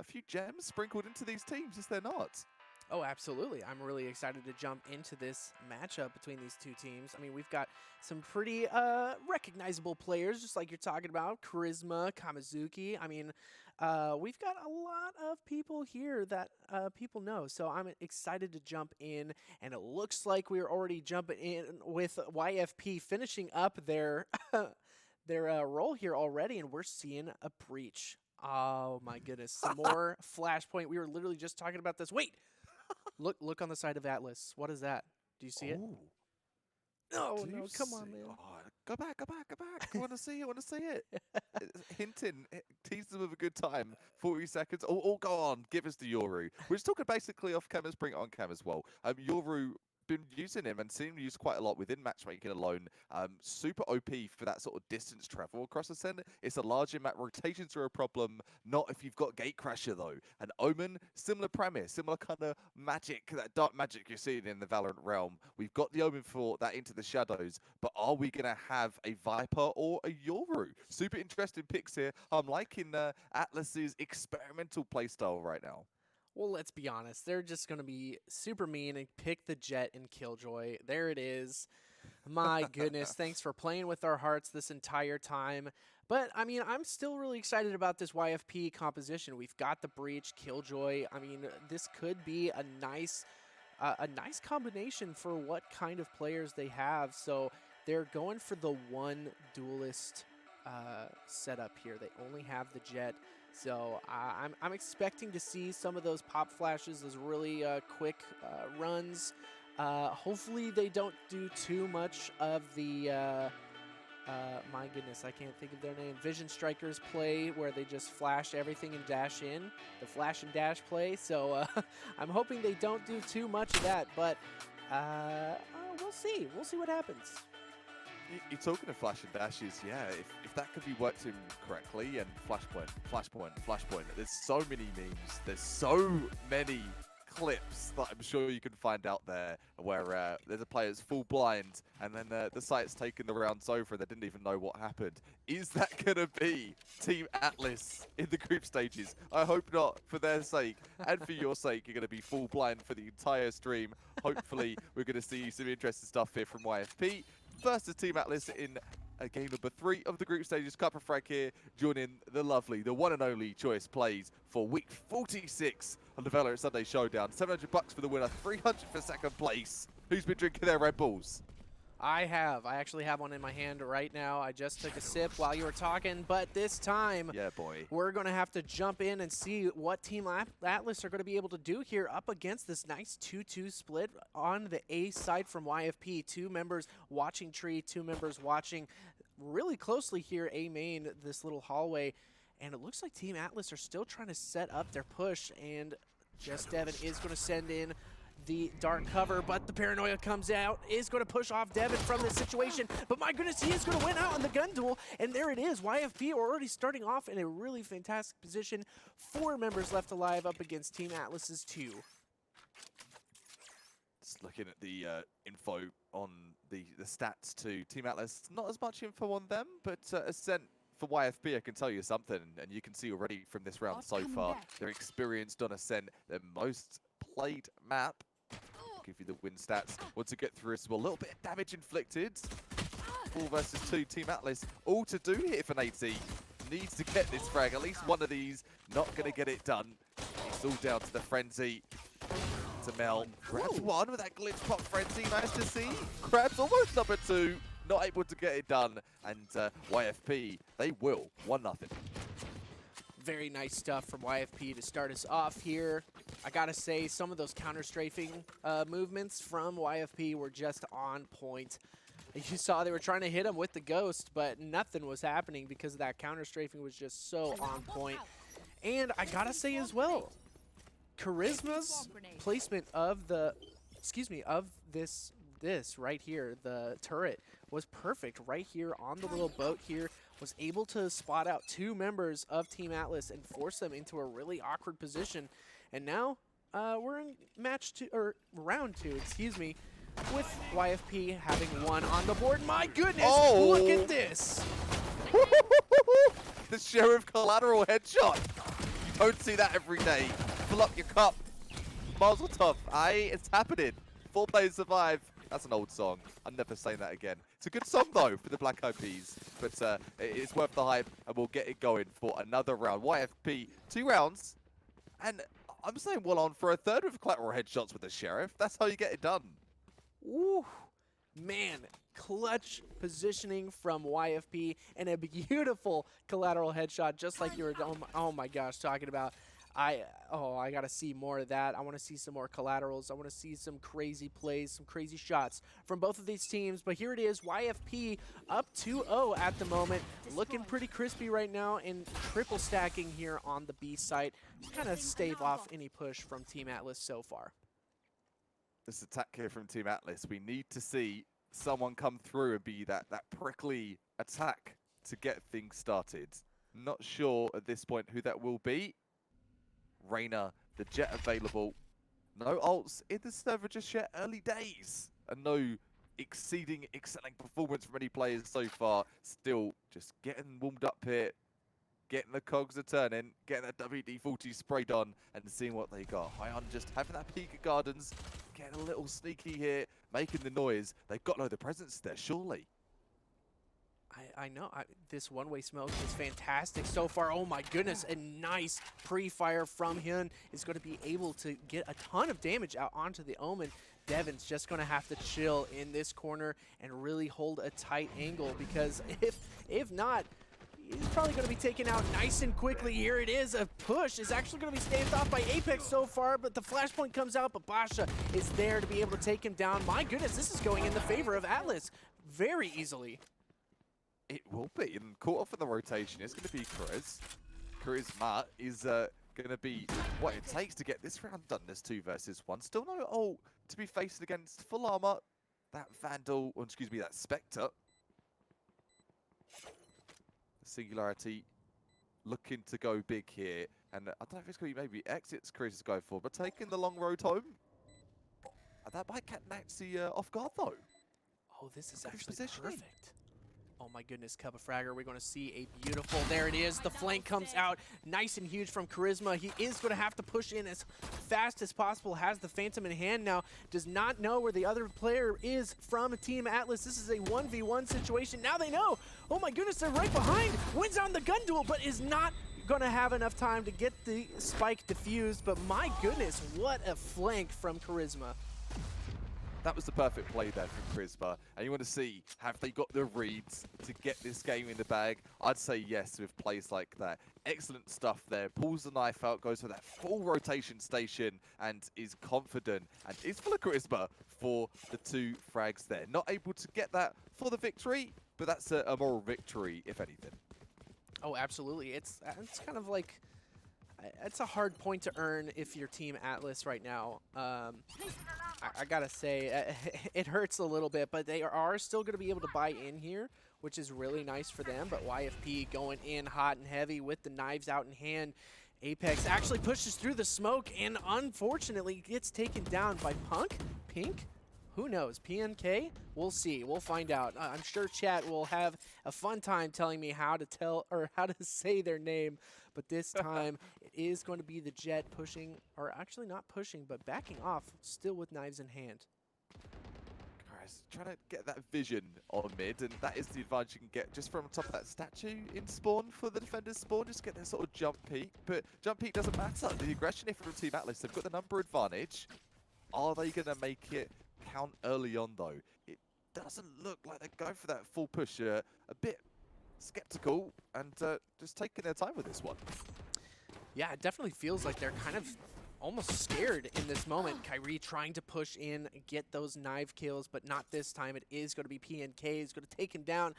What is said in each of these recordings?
few gems sprinkled into these teams, is there not? Oh, absolutely. I'm really excited to jump into this matchup between these two teams. I mean, we've got some pretty recognizable players, just like you're talking about. Charisma, Kamizuki. I mean, we've got a lot of people here that people know. So I'm excited to jump in. And it looks like we're already jumping in with YFP finishing up their, their role here already. And we're seeing a breach. Oh, my goodness. Some more Flashpoint. We were literally just talking about this. Wait. Look on the side of Atlas. What is that? Do you see it? Oh, no, come on, man. Oh, go back. I want to see it. Hinting, tease them with a good time. 40 seconds. Oh, go on. Give us the Yoru. We're just talking basically off cameras, bring it on cam as well. Yoru, been using him and seen him used quite a lot within matchmaking alone. Super OP for that sort of distance travel across the center. It's a larger map. Rotations are a problem. Not if you've got Gatecrasher though. And Omen, similar premise, similar kind of magic, that dark magic you're seeing in the Valorant realm. We've got the Omen for that into the shadows, but are we going to have a Viper or a Yoru? Super interesting picks here. I'm liking Atlas's experimental playstyle right now. Well, let's be honest. They're just going to be super mean and pick the Jet and Killjoy. There it is. My goodness. Thanks for playing with our hearts this entire time. But, I mean, I'm still really excited about this YFP composition. We've got the Breach, Killjoy. I mean, this could be a nice combination for what kind of players they have. So they're going for the one duelist setup here. They only have the Jet. So I'm expecting to see some of those pop flashes, those really quick runs. Hopefully they don't do too much of the, my goodness, I can't think of their name, Vision Strikers play where they just flash everything and dash in, the flash and dash play. So I'm hoping they don't do too much of that, but we'll see. We'll see what happens. You're talking of flash and dashes, yeah, if that could be worked in correctly, and flashpoint, there's so many memes, there's so many clips that I'm sure you can find out there where there's a player's full blind and then the site's taken the rounds over and they didn't even know what happened. Is that going to be Team Atlas in the group stages? I hope not, for their sake and for your sake. You're going to be full blind for the entire stream. Hopefully we're going to see some interesting stuff here from YFP. First is Team Atlas in game number 3 of the group stages. Cup of Frag here, joining the lovely, the one and only Choice Plays for week 46 on the Valorant Sunday Showdown. $700 for the winner, 300 for second place. Who's been drinking their Red Bulls? I actually have one in my hand right now. I just took a sip while you were talking, but this time, yeah, boy, we're going to have to jump in and see what Team Atlas are going to be able to do here up against this nice 2-2 split on the A side from YFP. 2 members watching tree, 2 members watching really closely here A main, this little hallway. And it looks like Team Atlas are still trying to set up their push, and Just Devin is going to send in the dark cover, but the paranoia comes out, is going to push off Devin from this situation, but my goodness, he is going to win out on the gun duel, and there it is. YFP are already starting off in a really fantastic position. 4 members left alive up against Team Atlas's 2. Just looking at the info on the stats to Team Atlas, not as much info on them, but Ascent for YFP, I can tell you something, and you can see already from this round so far, they're experienced on Ascent, their most played map. Give you the win stats. Want to get through as well. A little bit of damage inflicted. 4 versus 2, Team Atlas. All to do here for Natey. Needs to get this frag. At least one of these. Not going to get it done. It's all down to the Frenzy. To Mel. Grabs one with that glitch pop Frenzy. Nice to see. Grabs almost number 2. Not able to get it done. And YFP, they will. 1-0. Very nice stuff from YFP to start us off here. I gotta say, some of those counter-strafing movements from YFP were just on point. You saw they were trying to hit him with the Ghost, but nothing was happening because that counter-strafing was just so on point. And I gotta say as well, Charisma's placement of the, of this right here, the turret, was perfect right here on the little boat here. Was able to spot out 2 members of Team Atlas and force them into a really awkward position. And now we're in round 2, with YFP having 1 on the board. My goodness, look at this. The Sheriff collateral headshot. You don't see that every day. Fill up your cup. Mazel tov, it's happening. 4 players survive. That's an old song. I'm never saying that again. It's a good song though for the Black Eyed Peas, but it's worth the hype, and we'll get it going for another round. YFP, 2 rounds, and I'm saying well on for a third with collateral headshots with the Sheriff. That's how you get it done. Ooh, man, clutch positioning from YFP and a beautiful collateral headshot, just like you were, oh my gosh, talking about. I gotta see more of that. I want to see some more collaterals. I want to see some crazy plays, some crazy shots from both of these teams. But here it is, YFP up 2-0 at the moment, looking pretty crispy right now, and triple stacking here on the B site to kind of stave off any push from Team Atlas so far. This attack here from Team Atlas, we need to see someone come through and be that prickly attack to get things started. Not sure at this point who that will be. Reyna, the Jet available. No ults in the server just yet, early days. And no exceeding, excelling performance from any players so far. Still just getting warmed up here, getting the cogs a turning, getting that WD-40 sprayed on, and seeing what they got. Hyon just having that peek at Gardens, getting a little sneaky here, making the noise. They've got to know the presence there, surely. I know. This one-way smoke is fantastic so far. Oh my goodness, a nice pre-fire from him is going to be able to get a ton of damage out onto the Omen. Devin's just going to have to chill in this corner and really hold a tight angle, because if not, he's probably going to be taken out nice and quickly. Here it is. A push is actually going to be staved off by Apex so far, but the flashpoint comes out, but Basha is there to be able to take him down. My goodness, this is going in the favor of Atlas very easily. It will be, and caught off in the rotation. It's going to be Charisma is going to be what it takes to get this round done. There's 2 versus 1. Still no ult to be faced against full armor. That Vandal, or excuse me, that Spectre. Singularity looking to go big here, and I don't know if it's going to be maybe exits Chris is going for, but taking the long road home. And that might catch Naxi off guard though. Oh, this is actually perfect. Oh my goodness, Cup of Fragger, we're going to see a beautiful, there it is, the flank comes out, nice and huge from Charisma. He is going to have to push in as fast as possible, has the Phantom in hand now, does not know where the other player is from Team Atlas. This is a 1v1 situation, now they know. Oh my goodness, they're right behind, wins on the gun duel, but is not going to have enough time to get the spike defused. But my goodness, what a flank from Charisma. That was the perfect play there from Charisma, and you want to see, have they got the reads to get this game in the bag? I'd say yes with plays like that. Excellent stuff there, pulls the knife out, goes for that full rotation station, and is confident, and is full of Charisma for the 2 frags there. Not able to get that for the victory, but that's a moral victory, if anything. Oh, absolutely. It's kind of like, it's a hard point to earn if you're Team Atlas right now. I gotta say, it hurts a little bit, but they are still going to be able to buy in here, which is really nice for them. But YFP going in hot and heavy with the knives out in hand. Apex actually pushes through the smoke and unfortunately gets taken down by Pink? Who knows? PNK? We'll see. We'll find out. I'm sure chat will have a fun time telling me how to say their name. But this time, it is going to be the Jet pushing, or actually not pushing, but backing off, still with knives in hand. Guys, trying to get that vision on mid, and that is the advantage you can get just from top of that statue in spawn for the defender's spawn. Just get that sort of jump peak, but jump peak doesn't matter. The aggression here from Team Atlas, they've got the number advantage. Are they going to make it count early on, though? It doesn't look like they're going for that full push. A bit skeptical and just taking their time with this one. Yeah, it definitely feels like they're kind of almost scared in this moment. Kyrie trying to push in, get those knife kills, but not this time. It is going to be PNK. He's going to take him down.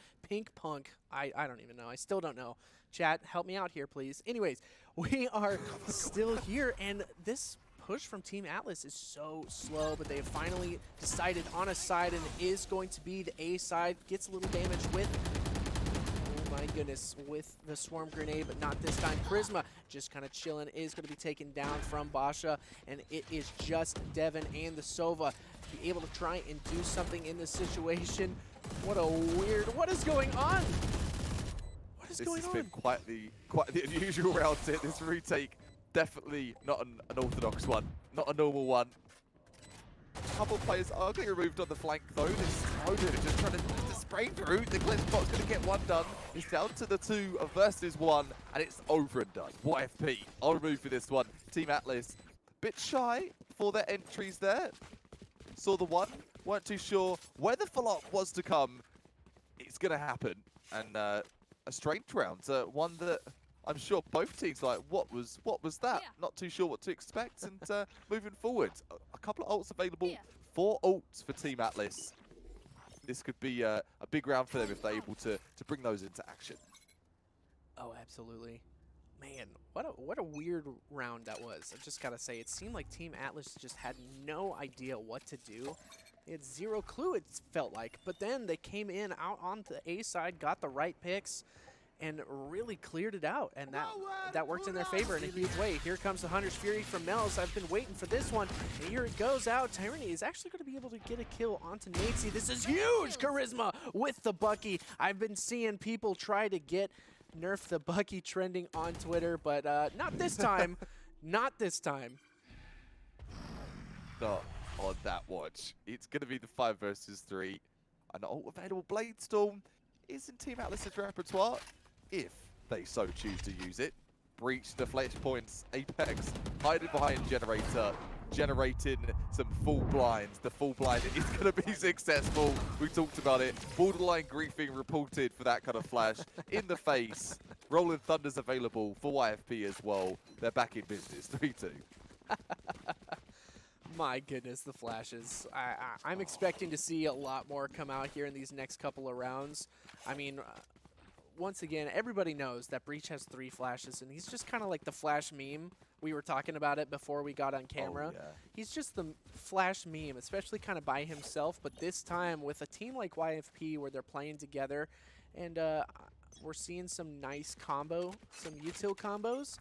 Punk. I don't even know. I still don't know. Chat, help me out here, please. Anyways, we are still here, and this push from Team Atlas is so slow, but they have finally decided on a side, and it is going to be the A side. Gets a little damage with, oh my goodness, with the swarm grenade, but not this time. Charisma just kind of chilling, is going to be taken down from Basha, and it is just Devin and the Sova to be able to try and do something in this situation. What is going on? What is going on? This has been quite the unusual round here. This retake Definitely not an orthodox one, not a normal one. A couple of players are getting removed on the flank though. This Showdown is just trying to spray through. The Glen Spot's going to get one done. It's down to the 2 versus 1, and it's over and done. YFP are removed for this one. Team Atlas, bit shy for their entries there. Saw the one, weren't too sure where the follow-up was to come. It's going to happen, and a strange round, one that I'm sure both teams like, what was that? Yeah. Not too sure what to expect, and moving forward, a couple of ults available, 4 ults for Team Atlas. This could be a big round for them if they're able to bring those into action. Oh, absolutely. Man, what a weird round that was. I just gotta say, it seemed like Team Atlas just had no idea what to do. They had zero clue, it felt like. But then they came in out on the A side, got the right picks, and really cleared it out. And that worked in their favor in a huge way. Here comes the Hunter's Fury from Mel's. I've been waiting for this one. And here it goes out. Tyranny is actually going to be able to get a kill onto Natesy. This is huge charisma with the Bucky. I've been seeing people try to get Nerf the Bucky trending on Twitter, but not this time. Not this time. Not on that watch. It's going to be the 5 versus 3. An ult available Blade Storm is in Team Atlas's repertoire, if they so choose to use it. Breach, deflect points, Apex, hiding behind Generator, generating some full blinds. The full blind is going to be successful. We talked about it. Borderline griefing reported for that kind of flash. In the face. Rolling Thunder's available for YFP as well. They're back in business. 3-2. My goodness, the flashes. I'm expecting to see a lot more come out here in these next couple of rounds. I mean, once again, everybody knows that Breach has 3 flashes, and he's just kind of like the flash meme. We were talking about it before we got on camera. Oh, yeah. He's just the flash meme, especially kind of by himself, but this time with a team like YFP where they're playing together, and we're seeing some nice combo, some util combos.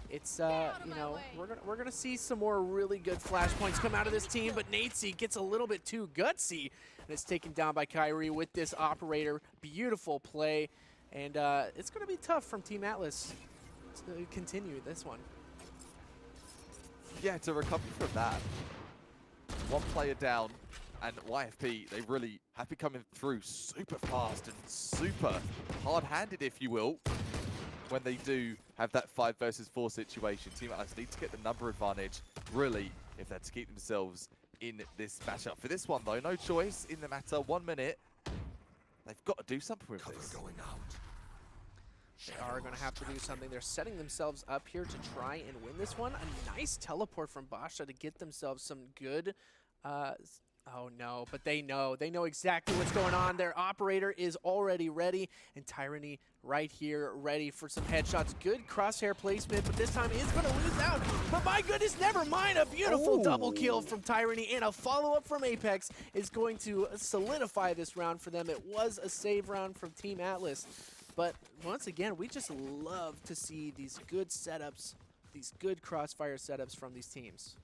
It's you know, we're gonna see some more really good flashpoints come out of this team, but Natesy gets a little bit too gutsy, and it's taken down by Kyrie with this operator. Beautiful play, and it's gonna be tough from Team Atlas to continue this one. Yeah, to recover from that. 1 player down, and YFP, they really have been coming through super fast and super hard-handed, if you will, when they do have that 5 versus 4 situation. Team Atlas need to get the number advantage, really, if they're to keep themselves in this matchup. For this one, though, no choice in the matter. 1 minute. They've got to do something with this. They are going to have to do something. They're setting themselves up here to try and win this one. A nice teleport from Basha to get themselves some good... oh no, but they know exactly what's going on. Their operator is already ready, and Tyranny right here ready for some headshots. Good crosshair placement, but this time is going to lose out. But my goodness, never mind. A beautiful double kill from Tyranny, and a follow-up from Apex is going to solidify this round for them. It was a save round from Team Atlas, but once again, we just love to see these good setups, these good crossfire setups from these teams.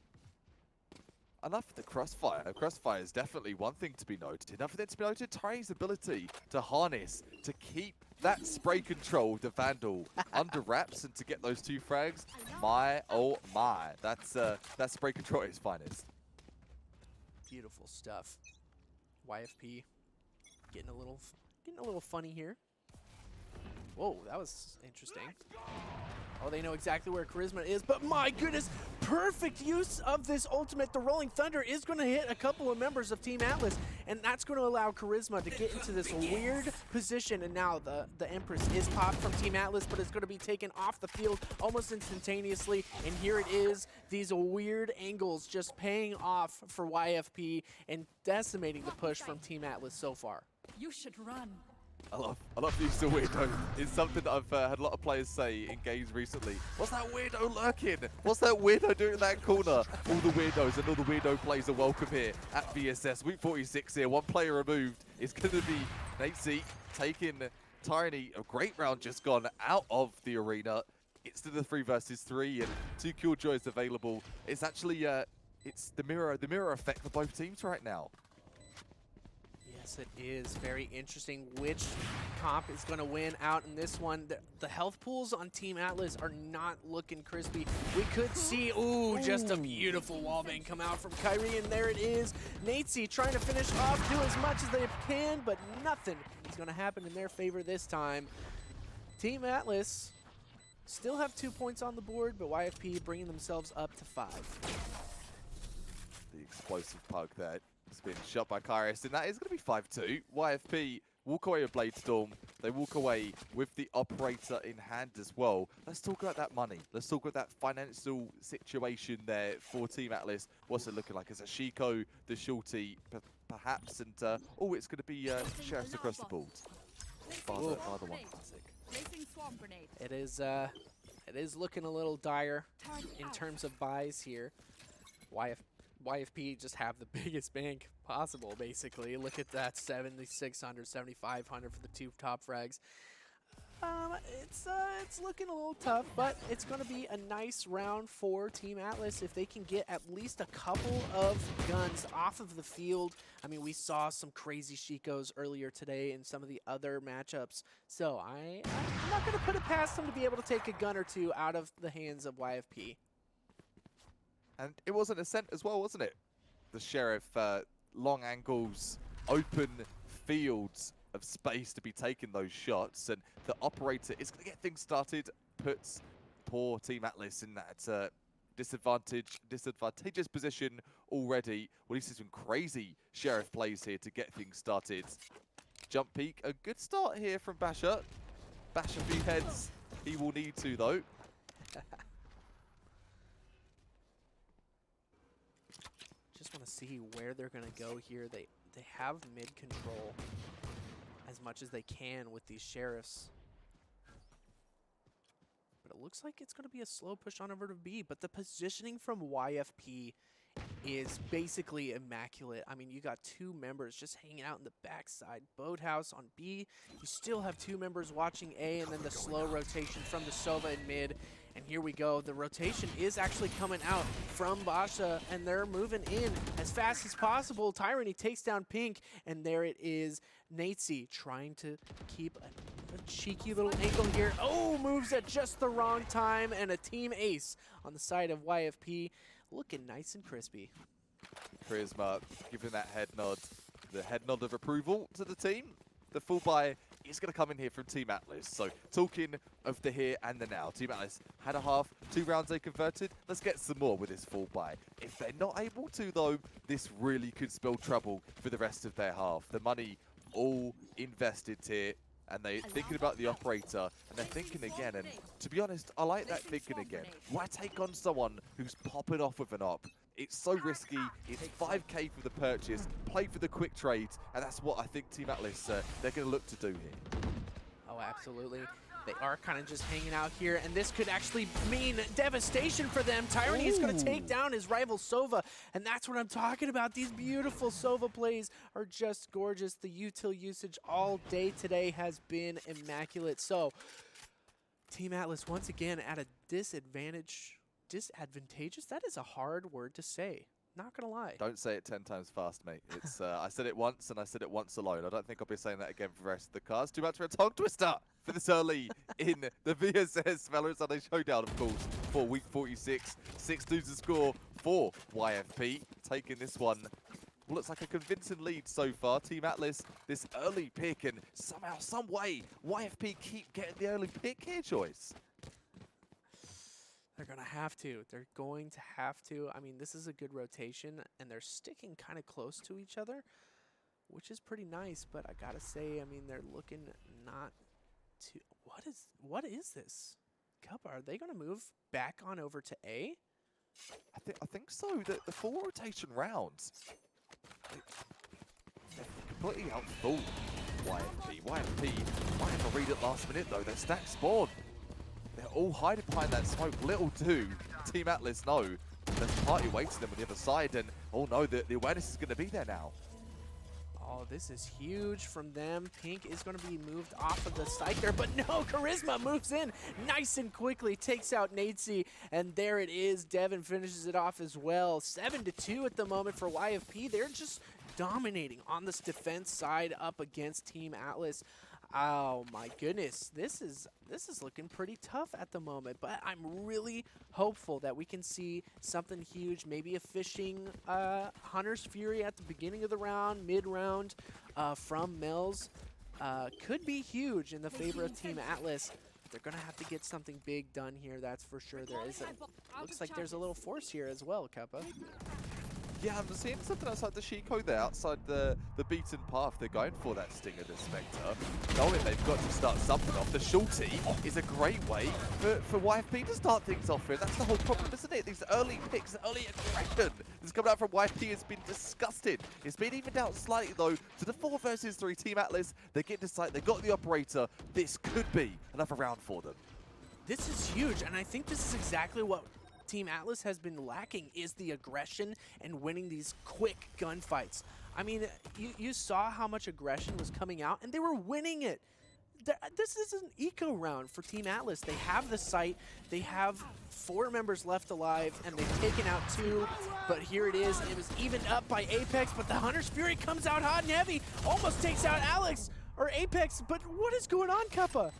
Enough for the Crossfire. Crossfire is definitely one thing to be noted. Enough for them to be noted. Tyranny's ability to harness, to keep that spray control, the Vandal, under wraps, and to get those 2 frags. My, oh my. That's spray control at its finest. Beautiful stuff. YFP getting a little funny here. Whoa, that was interesting. Oh, they know exactly where Charisma is, but my goodness, perfect use of this ultimate. The Rolling Thunder is going to hit a couple of members of Team Atlas, and that's going to allow Charisma to get into this weird position. And now the Empress is popped from Team Atlas, but it's going to be taken off the field almost instantaneously. And here it is, these weird angles just paying off for YFP and decimating the push from Team Atlas so far. You should run. I love the use of weirdo. It's something that I've had a lot of players say in games recently. What's that weirdo lurking? What's that weirdo doing in that corner? All the weirdos and all the weirdo plays are welcome here at VSS. Week 46 here. 1 player removed. It's going to be Natesy taking Tyranny. A great round just gone out of the arena. It's to the 3 versus 3 and 2 Killjoys available. It's actually it's the mirror effect for both teams right now. Yes, it is very interesting which comp is going to win out in this one. The health pools on Team Atlas are not looking crispy. We could see, ooh, just a beautiful wallbang come out from Kyrie, and there it is. Natesy trying to finish off, do as much as they can, but nothing is going to happen in their favor this time. Team Atlas still have 2 points on the board, but YFP bringing themselves up to 5. The explosive pug there has been shot by Kairos, and that is going to be 5-2. YFP walk away with Blade Storm. They walk away with the operator in hand as well. Let's talk about that money. Let's talk about that financial situation there for Team Atlas. What's it looking like? Is it Shiko, the shorty, perhaps? And, oh, it's going to be Sheriffs across the board. Father one classic. It is looking a little dire in terms of buys here. YFP just have the biggest bank possible, basically. Look at that, 7,600, 7,500 for the 2 top frags. It's looking a little tough, but it's going to be a nice round for Team Atlas if they can get at least a couple of guns off of the field. I mean, we saw some crazy Shikos earlier today in some of the other matchups, so I'm not going to put it past them to be able to take a gun or 2 out of the hands of YFP. And it was an ascent as well, wasn't it? The Sheriff, long angles, open fields of space to be taking those shots, and the operator is going to get things started, puts poor Team Atlas in that disadvantageous position already. Well, he's some crazy Sheriff plays here to get things started. Jump peek, a good start here from Basher. Basher few heads, he will need to though. Just want to see where they're going to go here. They have mid control as much as they can with these Sheriffs. But it looks like it's going to be a slow push on over to B. But the positioning from YFP is basically immaculate. I mean, you got 2 members just hanging out in the backside. Boathouse on B. You still have 2 members watching A, and then the slow rotation from the Sova in mid. And here we go. The rotation is actually coming out from Basha, and they're moving in as fast as possible. Tyranny takes down Pink, and there it is. Natesy trying to keep a cheeky little angle here. Oh, moves at just the wrong time, and a team ace on the side of YFP. Looking nice and crispy. Charisma giving that head nod, the head nod of approval to the team. The full buy is going to come in here from Team Atlas. So talking of the here and the now, Team Atlas had a half, 2 rounds they converted. Let's get some more with this full buy. If they're not able to though, this really could spell trouble for the rest of their half. The money all invested here, and they're thinking about the operator, and they're thinking again, and to be honest, I like that thinking again. Why take on someone who's popping off with an op? It's so risky, it's 5k for the purchase, play for the quick trade, and that's what I think Team Atlas, they're going to look to do here. Oh, absolutely. They are kind of just hanging out here, and this could actually mean devastation for them. Tyranny is going to take down his rival Sova, and that's what I'm talking about. These beautiful Sova plays are just gorgeous. The util usage all day today has been immaculate. So, Team Atlas once again at a disadvantageous? That is a hard word to say. Not gonna lie. Don't say it 10 times fast, mate. It's I said it once, and I said it once alone. I don't think I'll be saying that again for the rest of the cards. Too much for a tongue twister for this early in the VSS Valorant Sunday Showdown, of course, for week 46. 6-2 to score for YFP, taking this one. Looks like a convincing lead so far. Team Atlas, this early pick, and somehow, some way, YFP keep getting the early pick here, Choice. They're going to have to. They're going to have to. I mean, this is a good rotation, and they're sticking kind of close to each other, which is pretty nice. But I got to say, I mean, they're looking not too... What is this? Cup, are they going to move back on over to A? I think so. The full rotation rounds, they're completely outthought YFP. YFP might have to read it last minute, though. They're stacked spawn. They're all hiding behind that smoke. Little do Team Atlas know there's a party waiting them on the other side, and oh no, the awareness is going to be there now. Oh, this is huge from them. Pink is going to be moved off of the site there, but no, Charisma moves in nice and quickly, takes out Natesy, and there it is. Devin finishes it off as well. 7-2 at the moment for YFP. They're just dominating on this defense side up against Team Atlas. Oh my goodness, this is looking pretty tough at the moment, but I'm really hopeful that we can see something huge, maybe a fishing Hunter's Fury at the beginning of the round, mid-round from Mills. Could be huge in the favor of Team Atlas. They're gonna have to get something big done here, that's for sure. Looks like there's a little force here as well, Kappa. Yeah, I'm seeing something outside the Shiko there, outside the beaten path. They're going for that Stinger, the Spectre. Knowing they've got to start something off. The Shorty is a great way for YFP to start things off with. That's the whole problem, isn't it? These early picks, early aggression that's coming out from YFP has been disgusting. It's been evened out slightly, though, to the 4 versus 3 Team Atlas. They get to site, they got the operator. This could be another round for them. This is huge, and I think this is exactly what Team Atlas has been lacking, is the aggression and winning these quick gunfights. I mean, you saw how much aggression was coming out, and they were winning it. This is an eco round for Team Atlas. They have the site, they have 4 members left alive, and they've taken out 2, but here it is. It was evened up by Apex, but the Hunter's Fury comes out hot and heavy, almost takes out Alex, or Apex, but what is going on, Kappa?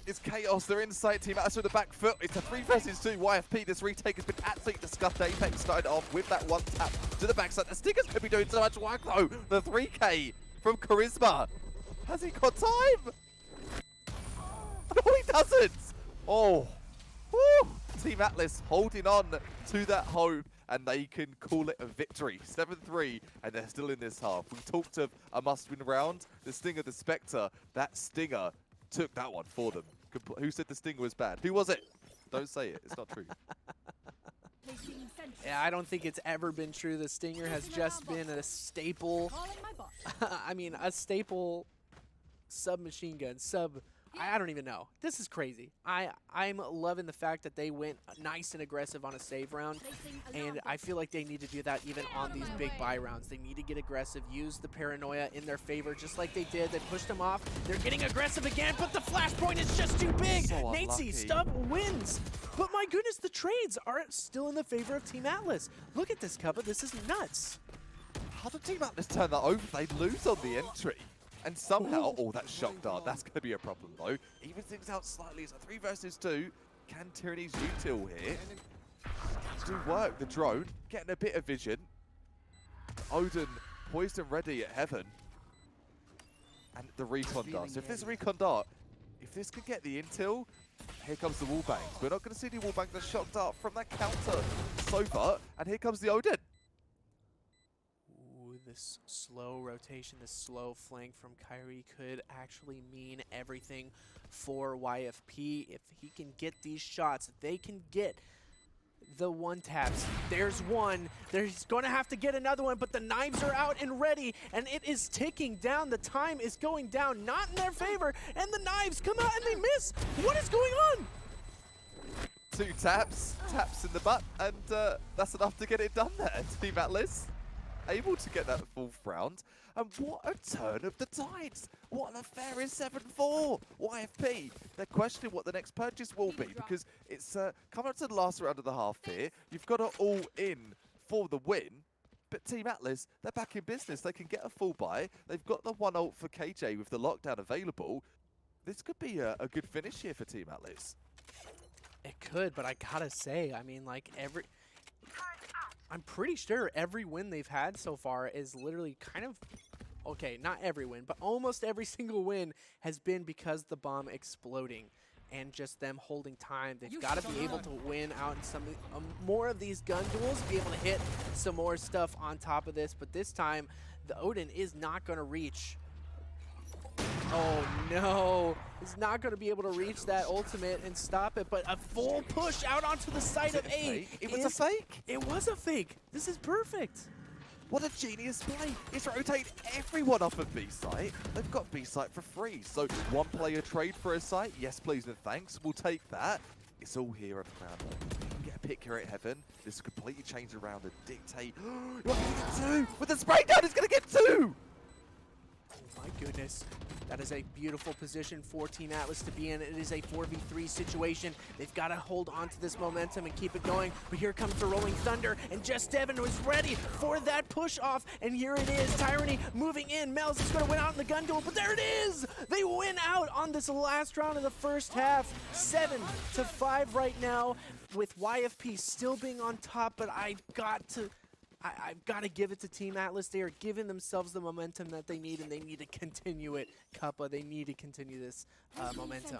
It's chaos. They're inside. Team Atlas with the back foot. It's a 3 versus 2. YFP. This retake has been absolutely disgusting. Apex started off with that one tap to the backside. The Stingers could be doing so much work though. The 3K from Charisma. Has he got time? No, he doesn't. Oh. Woo. Team Atlas holding on to that hope, and they can call it a victory. 7-3, and they're still in this half. We talked of a must-win round. The Stinger, the Spectre. That Stinger took that one for them. Who said the Stinger was bad? Who was it? Don't say it. It's not true. Yeah, I don't think it's ever been true. The Stinger has just been a staple. I mean, a staple submachine gun, I don't even know. This is crazy. I'm loving the fact that they went nice and aggressive on a save round, and I feel like they need to do that even on these big buy rounds. They need to get aggressive, use the paranoia in their favor, just like they did. They pushed them off. They're getting aggressive again, but the flashpoint is just too big. So Natesy, Stub wins. But my goodness, the trades are still in the favor of Team Atlas. Look at this, Cuppa. This is nuts. How did Team Atlas turn that over? They lose on the entry. And somehow, oh, that shock dart, that's going to be a problem though. Even things out slightly, it's a 3 versus 2. Can Tyranny's util here do work? The drone, getting a bit of vision. Odin poised and ready at heaven. And the recon dart. So if there's a recon dart, if this could get the intel, here comes the wallbang. We're not going to see the wallbang, the shock dart from that counter so far. And here comes the Odin. This slow rotation, this slow flank from Kyrie could actually mean everything for YFP. If he can get these shots, if they can get the one taps. There's one. He's going to have to get another one, but the knives are out and ready, and it is ticking down. The time is going down, not in their favor, and the knives come out and they miss. What is going on? 2 taps in the butt, and that's enough to get it done there. Team Atlas able to get that 4th round, and what a turn of the tides. What an affair is 7-4. YFP, they're questioning what the next purchase will be, because it's coming up to the last round of the half here. You've got to all in for the win, but Team Atlas, they're back in business. They can get a full buy. They've got the 1 ult for KJ with the lockdown available. This could be a good finish here for Team Atlas. It could, but I gotta say, I mean, like I'm pretty sure every win they've had so far is literally kind of, okay, not every win, but almost every single win has been because the bomb exploding and just them holding time. They've got to be able to win out in some more of these gun duels, be able to hit some more stuff on top of this, but this time the Odin is not going to reach. Oh no, he's not going to be able to reach that ultimate and stop it, but a full push out onto the side of A. It was a fake? It was a fake. This is perfect. What a genius play. It's rotate everyone off of B site. They've got B site for free. So 1 player trade for a site. Yes, please and thanks. We'll take that. It's all here on the ground. You can get a pick here at heaven. This will completely change around and dictate. You're going to get 2. With the spray down, he's going to get 2. Oh my goodness. That is a beautiful position for Team Atlas to be in. It is a 4v3 situation. They've got to hold on to this momentum and keep it going. But here comes the Rolling Thunder, and Just Devin was ready for that push off. And here it is, Tyranny moving in. Mel's is going to win out in the gun duel, but there it is! They win out on this last round of the first half. 7-5 right now, with YFP still being on top, but I've got to give it to Team Atlas. They are giving themselves the momentum that they need, and they need to continue it. Kappa, they need to continue this momentum.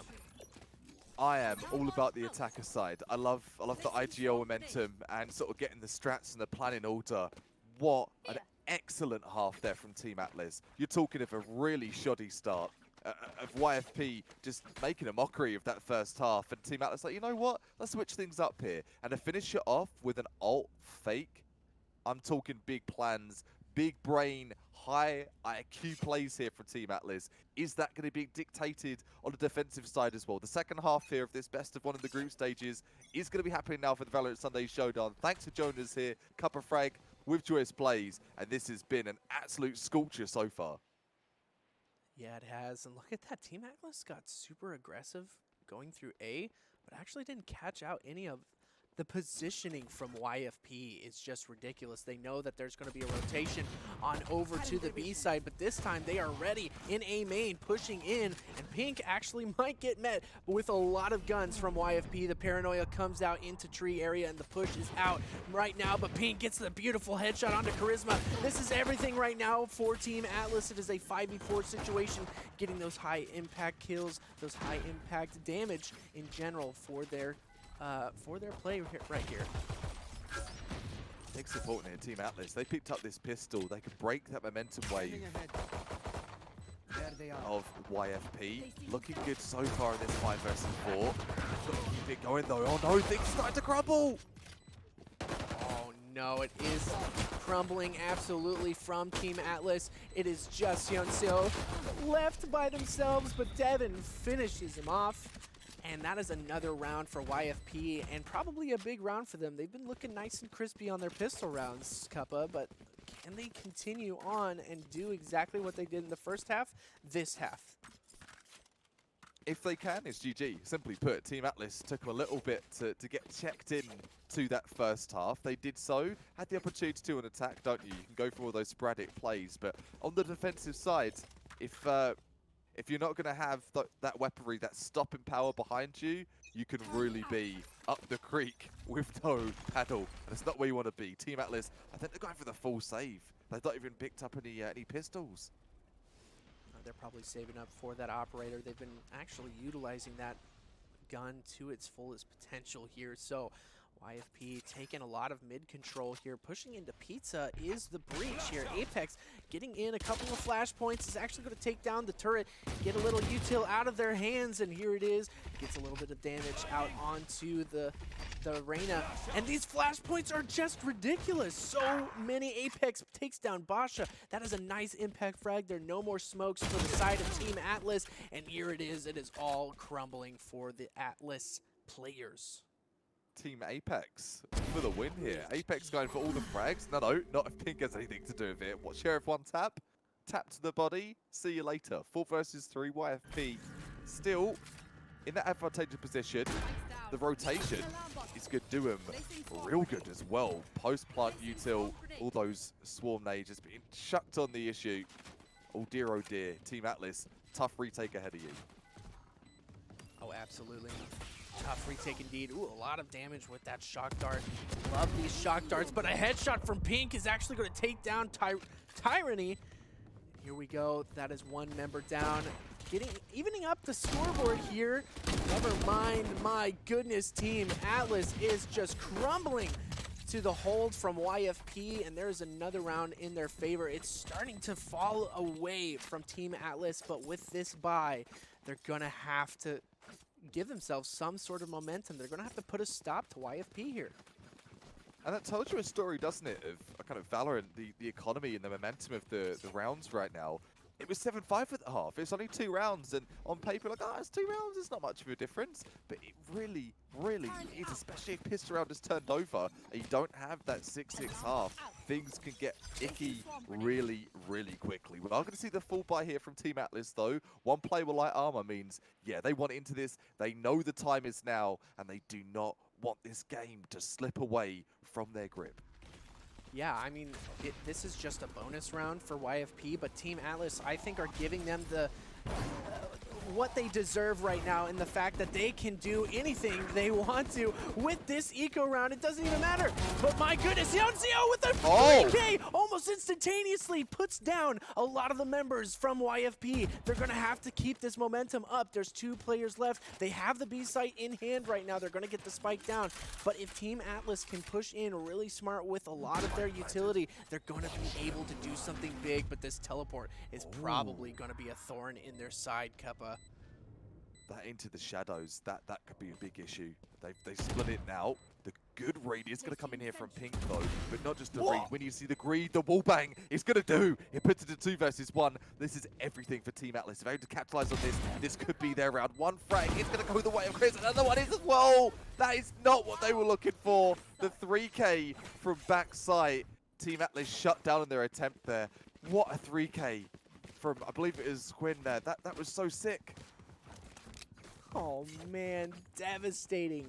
I am all about the attacker side. I love the IGL momentum and sort of getting the strats and the plan in order. What an excellent half there from Team Atlas. You're talking of a really shoddy start. Of YFP just making a mockery of that first half, and Team Atlas like, you know what? Let's switch things up here. And to finish it off with an ult fake, I'm talking big plans, big brain, high IQ plays here for Team Atlas. Is that going to be dictated on the defensive side as well? The second half here of this best of one in the group stages is going to be happening now for the Valorant Sunday Showdown. Thanks for joining us here, Cup of Frag with Joyous Plays, and this has been an absolute scorcher so far. Yeah, it has. And look at that. Team Atlas got super aggressive going through A, but actually didn't catch out any of the positioning from YFP. Is just ridiculous. They know that there's going to be a rotation on over to the B side, but this time they are ready in A main, pushing in, and Pink actually might get met with a lot of guns from YFP. The paranoia comes out into tree area, and the push is out right now, but Pink gets the beautiful headshot onto Charisma. This is everything right now for Team Atlas. It is a 5v4 situation, getting those high impact kills, those high impact damage in general for their play right here. Big support here, Team Atlas. They picked up this pistol. They could break that momentum wave of YFP. Looking good so far in this 5 versus 4. Got to keep it going though. Oh no, things starting to crumble. Oh no, it is crumbling absolutely from Team Atlas. It is just Yeonseo left by themselves, but Devin finishes him off. And that is another round for YFP, and probably a big round for them. They've been looking nice and crispy on their pistol rounds, Kappa, but can they continue on and do exactly what they did in the first half, this half? If they can, it's GG. Simply put, Team Atlas took them a little bit to get checked in to that first half. They did so, had the opportunity to an attack, don't you? You can go for all those sporadic plays, but on the defensive side, if you're not going to have that weaponry, that stopping power behind you, you can really be up the creek with no paddle. And it's not where you want to be. Team Atlas, I think they're going for the full save. They've not even picked up any pistols. They're probably saving up for that operator. They've been actually utilizing that gun to its fullest potential here. So YFP taking a lot of mid control here, pushing into Pizza is the breach here. Apex getting in a couple of flash points, is actually going to take down the turret, get a little util out of their hands, and here it is. Gets a little bit of damage out onto the Reyna. And these flash points are just ridiculous. So many. Apex takes down Basha. That is a nice impact frag. There are no more smokes for the side of Team Atlas. And here it is. It is all crumbling for the Atlas players. Team Apex for the win here. Apex going for all the frags. No, not if Pink has anything to do with it. What, Sheriff one tap? Tap to the body. See you later. 4 versus 3. YFP still in that advantageous position. The rotation is good. Do him real good as well. Post-plant util. All those swarm nades just being chucked on the issue. Oh dear, Team Atlas. Tough retake ahead of you. Oh, absolutely. Tough retake indeed. Ooh, a lot of damage with that shock dart. Love these shock darts, but a headshot from Pink is actually going to take down Tyranny. Here we go. That is one member down. Evening up the scoreboard here. Never mind. My goodness, Team Atlas is just crumbling to the hold from YFP, and there's another round in their favor. It's starting to fall away from Team Atlas, but with this bye, they're going to have to give themselves some sort of momentum. They're going to have to put a stop to YFP here. And that tells you a story, doesn't it, of kind of Valorant, the economy and the momentum of the rounds right now. it was 7-5 at the half. It's only 2 rounds, and on paper, like, it's 2 rounds, it's not much of a difference. But it really, really is, especially if pistol round is turned over and you don't have that 6-6 half. Things can get icky really, really quickly. We are going to see the full buy here from Team Atlas, though. One player with light armor means, yeah, they want into this. They know the time is now, and they do not want this game to slip away from their grip. Yeah, I mean, this is just a bonus round for YFP, but Team Atlas, I think, are giving them the what they deserve right now in the fact that they can do anything they want to with this eco round. It doesn't even matter. But my goodness, Yonzio with a 3K almost instantaneously puts down a lot of the members from YFP. They're going to have to keep this momentum up. There's 2 players left. They have the B site in hand right now. They're going to get the spike down. But if Team Atlas can push in really smart with a lot of their utility, they're going to be able to do something big. But this teleport is probably going to be a thorn in their side, Kappa. That into the shadows, that could be a big issue. They split it now. The good read is going to come in here from Pink, though, but not just the read. When you see the greed, the wall bang, it's going to do. It puts it to 2 versus 1. This is everything for Team Atlas. If they're able to capitalize on this could be their round. 1 frag, it's going to go the way of Chris. Another one is as well. That is not what they were looking for. The 3K from backside. Team Atlas shut down in their attempt there. What a 3K from, I believe it was Quinn there. That was so sick. Oh man, devastating.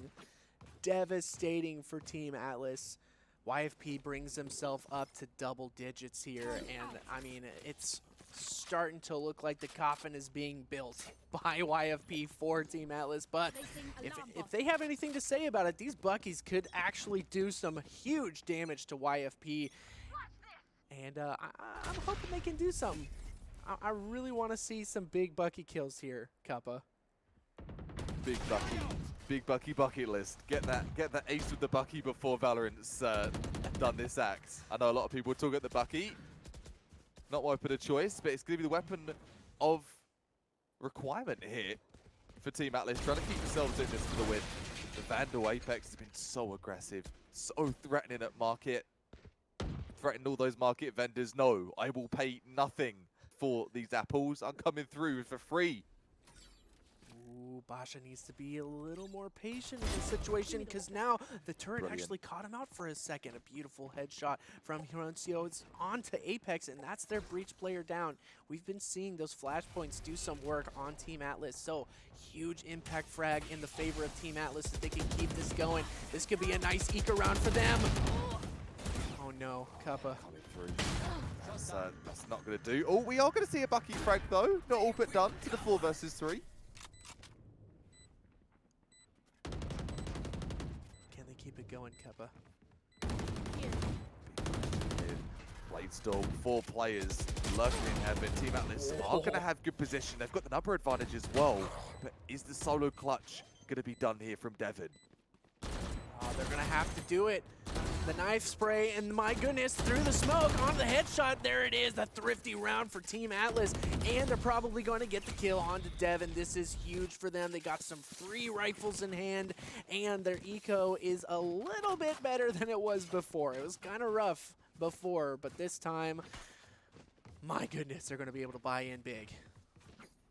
Devastating for Team Atlas. YFP brings himself up to double digits here, and I mean, it's starting to look like the coffin is being built by YFP for Team Atlas, but if they have anything to say about it, these Buckies could actually do some huge damage to YFP, and I'm hoping they can do something. I really want to see some big Bucky kills here, Kappa. Big Bucky bucket list. Get that ace with the Bucky before Valorant's done this act. I know a lot of people talk at the Bucky. Not weapon of choice, but it's going to be the weapon of requirement here for Team Atlas, trying to keep themselves in this for the win. The Vandal Apex has been so aggressive, so threatening at market. Threatening all those market vendors. No, I will pay nothing for these apples. I'm coming through for free. Ooh, Basha needs to be a little more patient in this situation because now the turret actually caught him out for a second. A beautiful headshot from Hironcio. It's onto Apex, and that's their breach player down. We've been seeing those flashpoints do some work on Team Atlas, so huge impact frag in the favor of Team Atlas if they can keep this going. This could be a nice eco round for them. Oh no, Kappa. Coming through. That's not going to do. Oh, we are going to see a Bucky frag though. Not all but done to the 4 versus 3. Keep it going, Kappa. Blade Storm, 4 players lurking in heaven. Team Atlas are going to have good position. They've got the number advantage as well. But is the solo clutch going to be done here from Devon? Oh, they're going to have to do it. The knife spray, and my goodness, through the smoke, on the headshot. There it is, the thrifty round for Team Atlas. And they're probably going to get the kill onto Devon. This is huge for them. They got some free rifles in hand, and their eco is a little bit better than it was before. It was kind of rough before, but this time, my goodness, they're going to be able to buy in big.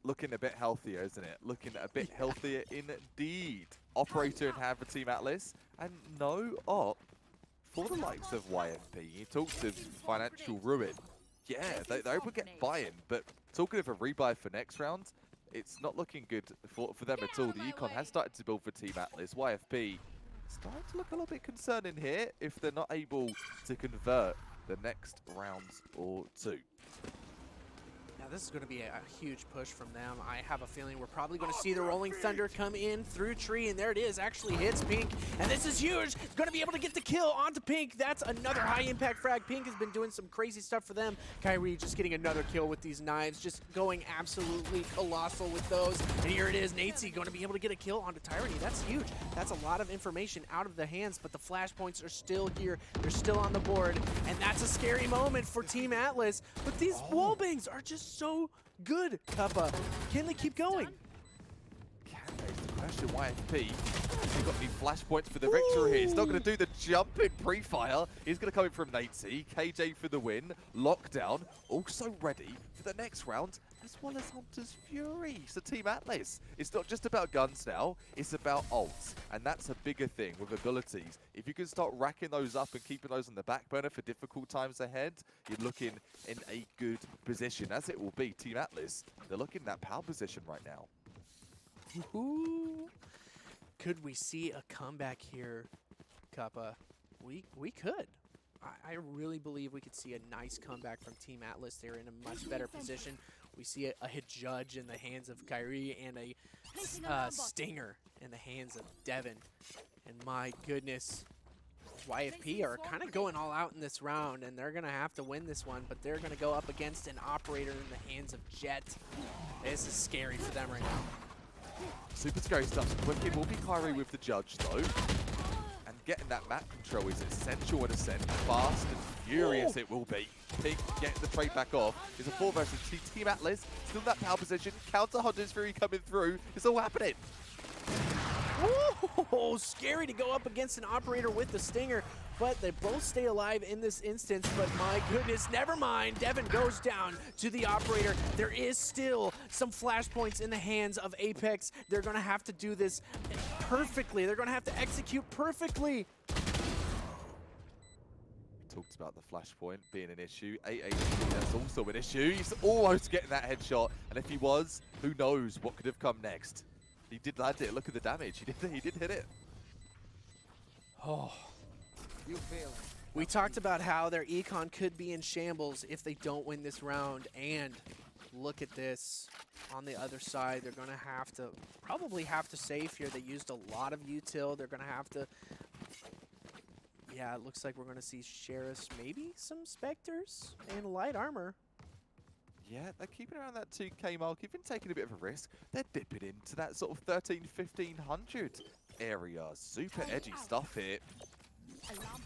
Looking a bit healthier, isn't it? Looking a bit healthier indeed. Operator in hand for Team Atlas, and no op for the likes of YFP. You talked of financial ruin. Yeah, they will get buy-in, but talking of a rebuy for next round, it's not looking good for them at all. The econ has started to build for Team Atlas. YFP starting to look a little bit concerning here if they're not able to convert the next rounds or 2. Now this is going to be a huge push from them. I have a feeling we're probably going to see the Rolling Thunder come in through tree, and there it is, actually hits Pink, and this is huge. Going to be able to get the kill onto Pink. That's another high impact frag. Pink has been doing some crazy stuff for them. Kyrie just getting another kill with these knives, just going absolutely colossal with those. And here it is, Natesy going to be able to get a kill onto Tyranny. That's huge. That's a lot of information out of the hands, but the flashpoints are still here. They're still on the board, and that's a scary moment for Team Atlas. But these wallbangs are just so good, Kappa. Can they keep going? Can they? The question, YFP He's got any flash points for the victory here. He's not going to do the jump in pre-fire. He's going to come in from Nate. KJ for the win. Lockdown also ready for the next round, as well as Hunter's Fury. So Team Atlas, it's not just about guns now, it's about ults. And that's a bigger thing with abilities. If you can start racking those up and keeping those on the back burner for difficult times ahead, you're looking in a good position, as it will be. Team Atlas, they're looking in that power position right now. Ooh. Could we see a comeback here, Kappa? We could. I really believe we could see a nice comeback from Team Atlas. They're in a much better position. We see a hit judge in the hands of Kyrie and a stinger in the hands of Devin. And my goodness, YFP are kind of going all out in this round, and they're going to have to win this one, but they're going to go up against an operator in the hands of Jet. This is scary for them right now. Super scary stuff. Wicked will be Kyrie with the judge, though. And getting that map control is essential in Ascent. Fast and furious it will be. Pink getting the trade back off. It's a 4 versus 2. Team Atlas still in that power position. Counter Hunter's Fury coming through. It's all happening. Oh, scary to go up against an operator with the stinger, but they both stay alive in this instance. But my goodness, never mind. Devin goes down to the operator. There is still some flashpoints in the hands of Apex. They're going to have to do this perfectly. They're going to have to execute perfectly. Talked about the flashpoint being an issue. 8 HP, that's also an issue. He's almost getting that headshot, and if he was, who knows what could have come next. He did land it. Look at the damage. He did hit it. Oh. You failed. We talked about how their econ could be in shambles if they don't win this round, and look at this. On the other side, they're going to probably have to save here. They used a lot of util. They're going to have to... Yeah, it looks like we're going to see sheriffs, maybe some specters, and light armor. Yeah, they're keeping around that 2k mark, even taking a bit of a risk. They're dipping into that sort of 1500 area. Super edgy stuff here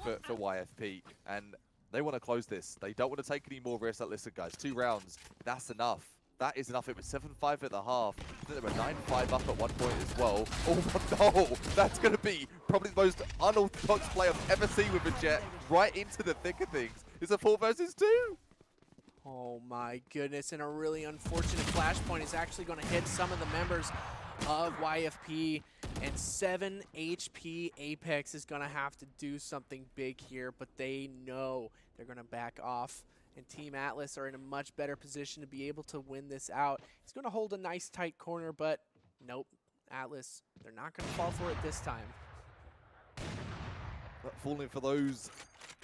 for YFP, and they want to close this. They don't want to take any more risks. Listen, guys, 2 rounds, that's enough. That is enough. It was 7-5 at the half. I think they were 9-5 up at one point as well. Oh no, that's going to be probably the most unorthodox play I've ever seen with a Jet. Right into the thick of things. It's a 4 versus 2. Oh my goodness, and a really unfortunate flashpoint is actually going to hit some of the members of YFP, and 7 HP Apex is going to have to do something big here, but they know they're going to back off, and Team Atlas are in a much better position to be able to win this out. He's going to hold a nice tight corner, but nope, Atlas, they're not going to fall for it this time. But falling for those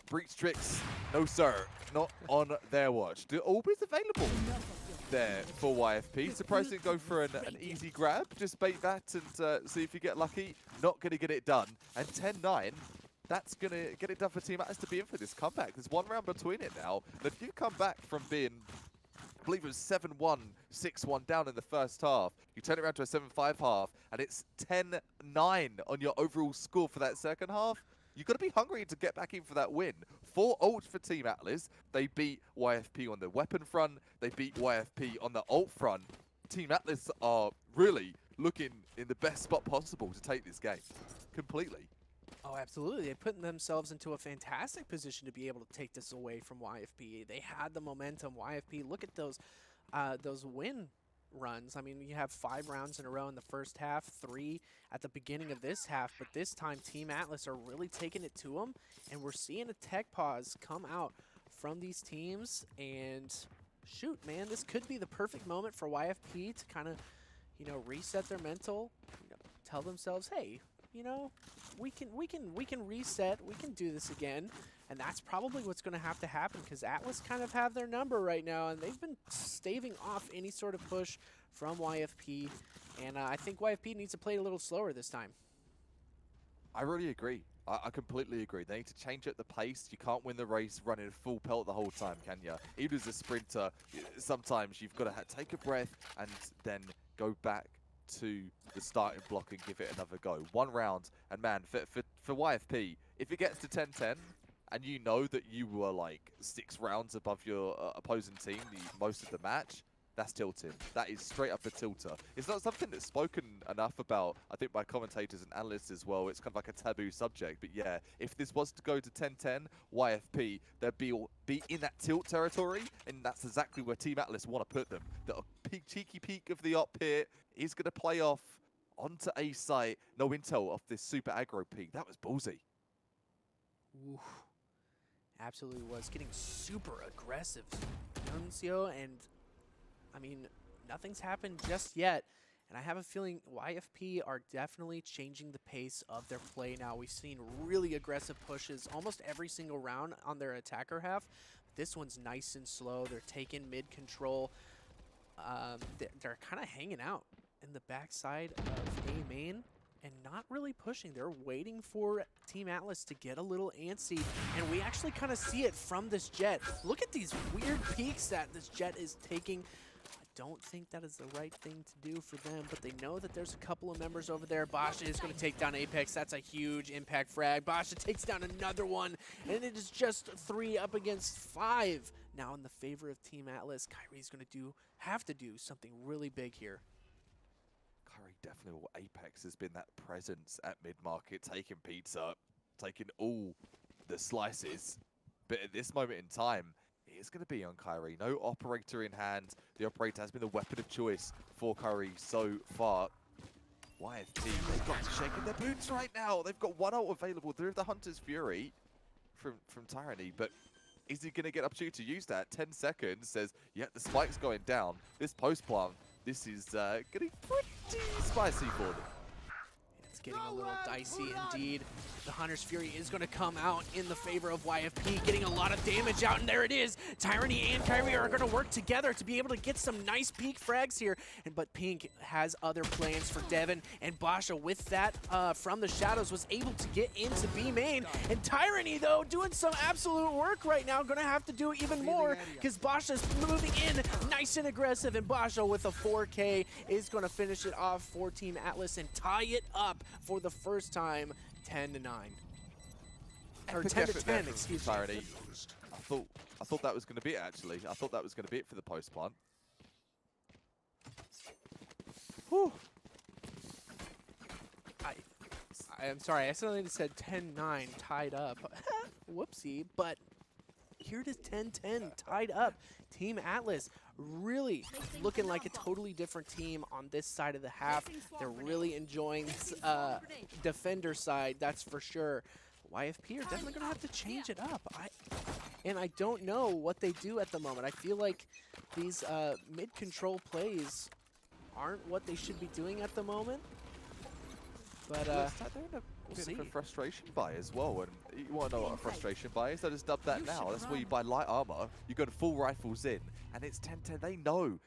breach tricks, no sir, not on their watch. The orb is available there for YFP. Surprised didn't go for an easy grab. Just bait that and see if you get lucky. Not going to get it done. And 10-9, that's going to get it done for Team Atlas to be in for this comeback. There's 1 round between it now. And if you come back from being, I believe it was 7-1, 6-1 down in the first half, you turn it around to a 7-5 half, and it's 10-9 on your overall score for that second half. You've got to be hungry to get back in for that win. 4 ults for Team Atlas. They beat YFP on the weapon front. They beat YFP on the ult front. Team Atlas are really looking in the best spot possible to take this game. Completely. Oh, absolutely. They put themselves into a fantastic position to be able to take this away from YFP. They had the momentum. YFP, look at those win runs. I mean, you have 5 rounds in a row in the first half, 3 at the beginning of this half, but this time Team Atlas are really taking it to them, and we're seeing a tech pause come out from these teams, and shoot, man, this could be the perfect moment for YFP to kind of, you know, reset their mental, you know, tell themselves, hey, you know, we can reset, we can do this again. And that's probably what's going to have to happen, because Atlas kind of have their number right now, and they've been staving off any sort of push from YFP. And I think YFP needs to play a little slower this time. I really agree. I completely agree. They need to change up the pace. You can't win the race running full pelt the whole time, can you? Even as a sprinter, sometimes you've got to take a breath and then go back to the starting block and give it another go. 1 round, and man, for YFP, if it gets to 10-10, and you know that you were like 6 rounds above your opposing team most of the match, that's tilting. That is straight up a tilter. It's not something that's spoken enough about, I think, by commentators and analysts as well. It's kind of like a taboo subject. But yeah, if this was to go to 10-10, YFP, they'd be in that tilt territory, and that's exactly where Team Atlas want to put them. The cheeky peek of the op pit is going to play off onto A site. No intel off this super aggro peek. That was ballsy. Ooh, absolutely was. Getting super aggressive, Nuncio, and I mean, nothing's happened just yet. And I have a feeling YFP are definitely changing the pace of their play now. We've seen really aggressive pushes almost every single round on their attacker half. This one's nice and slow. They're taking mid control. They're kind of hanging out in the backside of A main and not really pushing. They're waiting for Team Atlas to get a little antsy, and we actually kind of see it from this Jet. Look at these weird peaks that this Jet is taking. I don't think that is the right thing to do for them, but they know that there's a couple of members over there. Basha is going to take down Apex. That's a huge impact frag. Basha takes down another one, and it is just 3 up against 5. Now in the favor of Team Atlas, Kyrie's going to have to do something really big here. Kyrie definitely, Apex has been that presence at mid-market, taking pizza, taking all the slices. But at this moment in time, it's going to be on Kyrie. No operator in hand. The operator has been the weapon of choice for Kyrie so far. YFP, they've got shaking their boots right now. They've got one ult available. They're the Hunter's Fury from Tyranny, but is he going to get opportunity to use that? 10 seconds says, yeah, the spike's going down. This post plant, this is getting pretty spicy for them. It's getting a little dicey indeed. The Hunter's Fury is going to come out in the favor of YFP, getting a lot of damage out, and there it is. Tyranny and Kyrie are going to work together to be able to get some nice peak frags here. But Pink has other plans for Devin, and Basha with that from the shadows was able to get into B main. And Tyranny, though, doing some absolute work right now, going to have to do even more because Basha's moving in nice and aggressive, and Basha with a 4K is going to finish it off for Team Atlas and tie it up for the first time, 10-9. Or 10-10, excuse me. Tyranny. I thought that was going to be it, actually. I thought that was going to be it for the post plant. Whew. I'm sorry, I accidentally said 10-9 tied up. Whoopsie, but here it is 10-10 tied up. Team Atlas really looking like a totally different team on this side of the half. They're really enjoying this defender side, that's for sure. YFP are definitely going to have to change it up. I don't know what they do at the moment. I feel like these mid-control plays aren't what they should be doing at the moment. But they're in a bit of a frustration buy as well, and you want to know what a frustration buy is? I just dubbed that now. That's where you buy light armor, you go to full rifles in, and it's 10-10. They know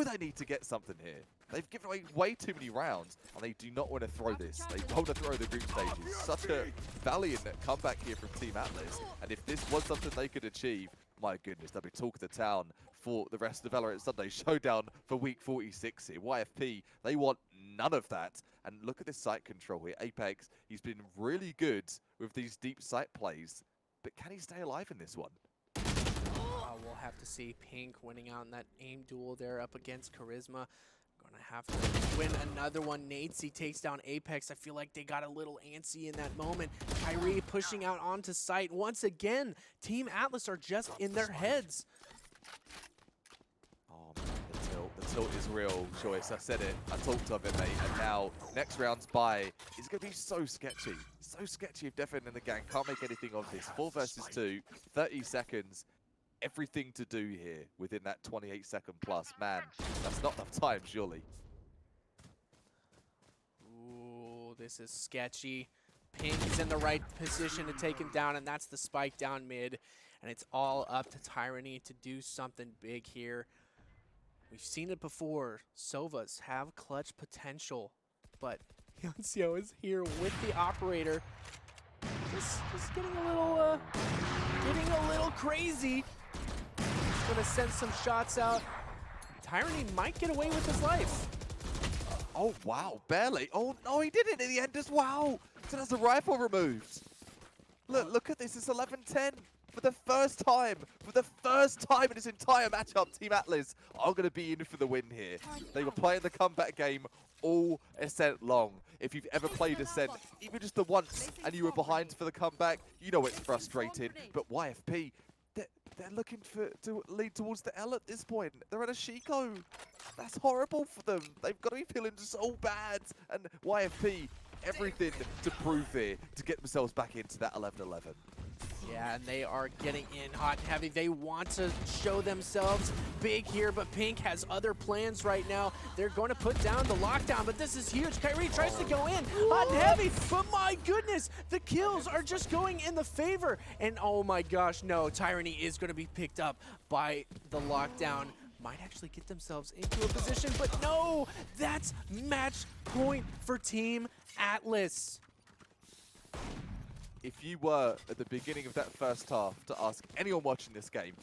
they need to get something here. They've given away way too many rounds, and they do not want to throw this. They want to throw the group stages. Such a valiant comeback here from Team Atlas, and if this was something they could achieve, my goodness, they'll be talk of the town for the rest of the Valorant Sunday Showdown for week 46 here. YFP, they want none of that. And look at this site control here. Apex, he's been really good with these deep site plays, but can he stay alive in this one? We'll have to see. Pink winning out in that aim duel there up against Charisma. Gonna have to win another one. Nadesy takes down Apex. I feel like they got a little antsy in that moment. Kyrie pushing out onto site. Once again, Team Atlas are just in their heads. Oh man, the tilt is real, Choice. I said it. I talked of it, mate. And now, next round's buy is going to be so sketchy. So sketchy if Devin and the gang can't make anything of this. 4 versus 2, 30 seconds. Everything to do here within that 28-second plus. Man, that's not enough time, surely. Ooh, this is sketchy. Pink is in the right position to take him down, and that's the spike down mid. And it's all up to Tyranny to do something big here. We've seen it before. Sovas have clutch potential, but Nuncio is here with the operator. Just getting a little crazy. He's gonna send some shots out. Tyranny might get away with his life. Oh wow, barely. Oh no, he did it in the end as well. So that's a rifle removed. Look at this. It's 11-10. For the first time in this entire matchup, Team Atlas are going to be in for the win here. They were playing the comeback game all Ascent long. If you've ever played Ascent, even just the once, and you were behind for the comeback, you know it's frustrating. But YFP, they're looking to lead towards the L at this point. They're at a Shiko. That's horrible for them. They've got to be feeling so bad. And YFP, everything to prove here to get themselves back into that 11-11. Yeah, and they are getting in hot and heavy. They want to show themselves big here, but Pink has other plans right now. They're going to put down the lockdown, but this is huge. Kyrie tries to go in hot and heavy, but my goodness, the kills are just going in the favor. And oh my gosh, no, Tyranny is going to be picked up by the lockdown. Might actually get themselves into a position, but no, that's match point for Team Atlas. If you were at the beginning of that first half to ask anyone watching this game,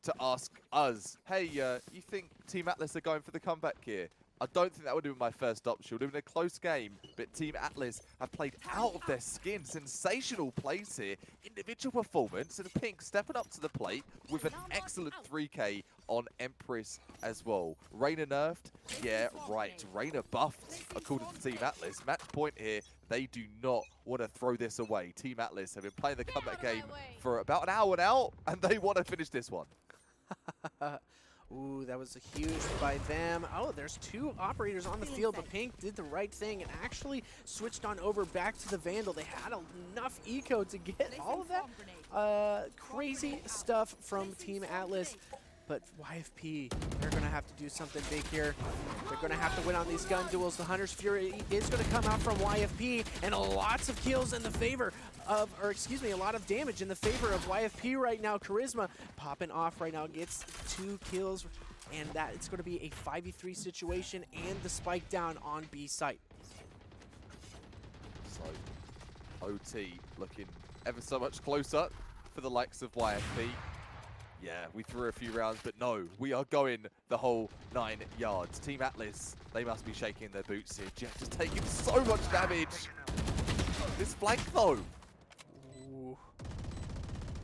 to ask us, hey, you think Team Atlas are going for the comeback here? I don't think that would have been my first option. It would have been a close game, but Team Atlas have played out of their skin. Sensational plays here. Individual performance, and Pink stepping up to the plate with an excellent 3K on Empress as well. Reyna nerfed? Yeah, right. Reyna buffed, according to Team Atlas. Match point here. They do not want to throw this away. Team Atlas have been playing the comeback game for about an hour now, and they want to finish this one. Ooh, that was a huge by them. Oh, there's two operators on the field, but Pink did the right thing and actually switched on over back to the Vandal. They had enough eco to get all of that crazy stuff from Team Atlas. But YFP, they're going to have to do something big here. They're going to have to win on these gun duels. The Hunter's Fury is going to come out from YFP, and lots of kills in the favor of, or excuse me, a lot of damage in the favor of YFP right now. Charisma popping off right now, gets 2 kills, and that it's going to be a 5v3 situation and the spike down on B site. So, OT looking ever so much closer for the likes of YFP. Yeah, we threw a few rounds, but no, we are going the whole 9 yards. Team Atlas, they must be shaking their boots here. Jet just taking so much damage. This flank, though. Ooh.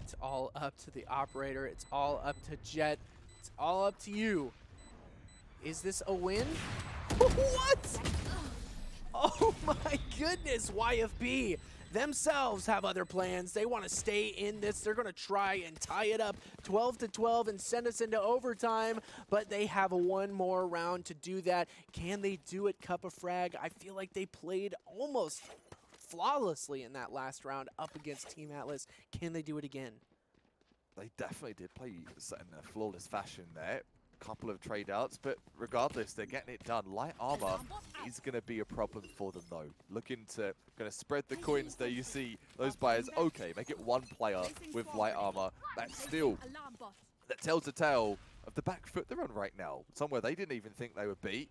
It's all up to the operator. It's all up to Jet. It's all up to you. Is this a win? What? Oh my goodness, YFP themselves have other plans. They want to stay in this. They're going to try and tie it up 12-12 and send us into overtime, but they have one more round to do that. Can they do it, Cup of Frag? I feel like they played almost flawlessly in that last round up against Team Atlas. Can they do it again? They definitely did play in a flawless fashion there. Couple of trade outs, but regardless, they're getting it done. Light armor is going to be a problem for them, though. Looking to spread the coins there. You see those buyers. Okay, make it one player with light armor. That tells a tale of the back foot they're on right now. Somewhere they didn't even think they would be.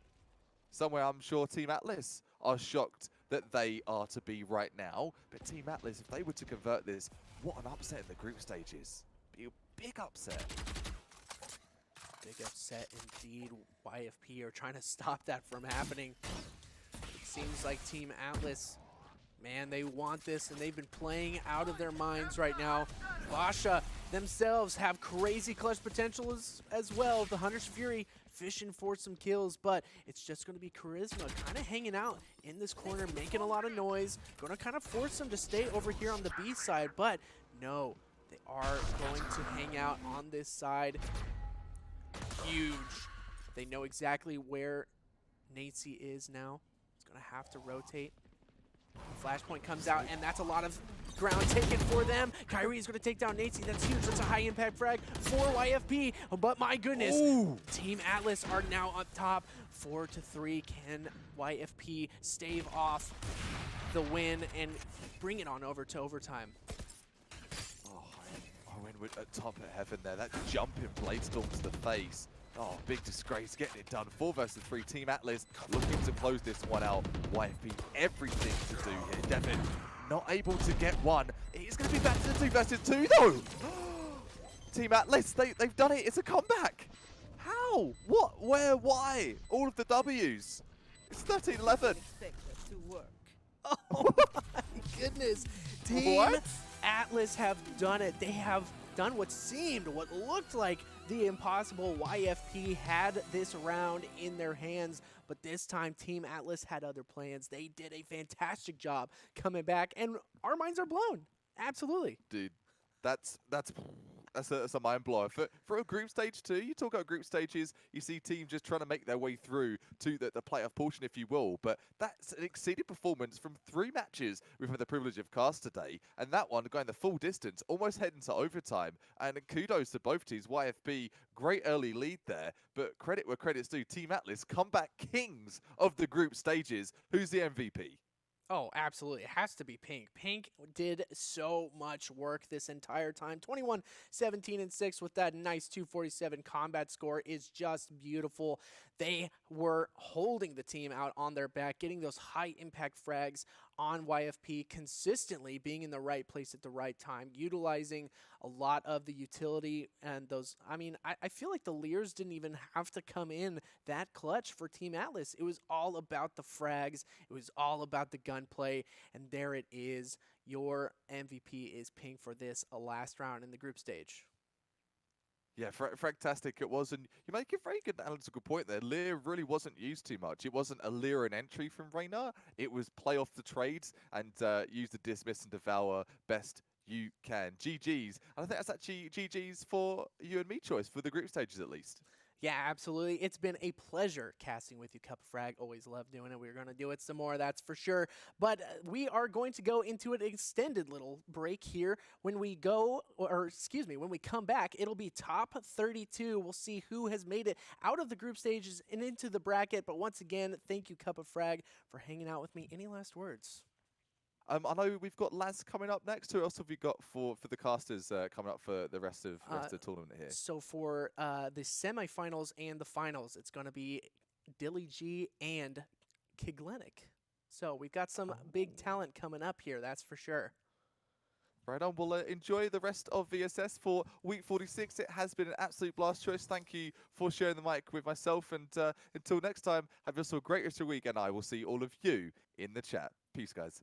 Somewhere I'm sure Team Atlas are shocked that they are to be right now. But Team Atlas, if they were to convert this, what an upset in the group stages. Be a big upset. Big upset indeed. YFP are trying to stop that from happening. It seems like Team Atlas, man, they want this, and they've been playing out of their minds right now. Basha themselves have crazy clutch potential as well. The Hunter's Fury fishing for some kills, but it's just going to be Charisma kind of hanging out in this corner, making a lot of noise. Going to kind of force them to stay over here on the B side, but no, they are going to hang out on this side. Huge. They know exactly where Nazi is now. He's going to have to rotate. Flashpoint comes out, and that's a lot of ground taken for them. Kyrie is going to take down Nazi. That's huge. That's a high impact frag for YFP. But my goodness, Team Atlas are now up top. 4-3. Can YFP stave off the win and bring it on over to overtime? At top of heaven there, that jumping Bladestorm to the face. Oh, big disgrace, getting it done. 4 versus 3, Team Atlas looking to close this one out. YFP, everything to do here. Devin, not able to get one. It's going to be back to the 2 versus 2 though. Team Atlas, they've done it. It's a comeback. How? What? Where? Why? All of the W's. It's 13-11. Oh my goodness. Team Atlas have done it. They have done what looked like the impossible. YFP had this round in their hands, but this time Team Atlas had other plans. They did a fantastic job coming back, and our minds are blown. Absolutely. Dude, that's a mind blower. For a group stage too, you talk about group stages, you see teams just trying to make their way through to the playoff portion, if you will. But that's an exceeded performance from 3 matches we've had the privilege of cast today, and that one going the full distance, almost heading to overtime. And kudos to both teams. YFP, great early lead there, but credit where credit's due. Team Atlas, comeback kings of the group stages. Who's the MVP? Oh, absolutely. It has to be Pink. Pink did so much work this entire time. 21, 17, and 6 with that nice 247 combat score is just beautiful. They were holding the team out on their back, getting those high impact frags on YFP, consistently being in the right place at the right time, utilizing a lot of the utility and those. I mean, I feel like the Lears didn't even have to come in that clutch for Team Atlas. It was all about the frags. It was all about the gunplay. And there it is. Your MVP is Pink for this last round in the group stage. Yeah, fantastic it was, and you make a very good analytical point there. Lear really wasn't used too much. It wasn't a Lear and entry from Reyna. It was play off the trades and use the dismiss and devour best you can. GG's. And I think that's actually GG's for you and me choice for the group stages at least. Yeah, absolutely. It's been a pleasure casting with you, Cup of Frag. Always love doing it. We're going to do it some more, that's for sure. But we are going to go into an extended little break here. When we go, or excuse me, when we come back, it'll be top 32. We'll see who has made it out of the group stages and into the bracket. But once again, thank you, Cup of Frag, for hanging out with me. Any last words? I know we've got Laz coming up next. Who else have we got for the casters coming up for the rest of the tournament here? So for the semifinals and the finals, it's going to be Dilly G and Kiglenic. So we've got some big talent coming up here, that's for sure. Right on. Well, enjoy the rest of VSS for week 46. It has been an absolute blast choice. Thank you for sharing the mic with myself. And until next time, have yourself a great rest of your week. And I will see all of you in the chat. Peace, guys.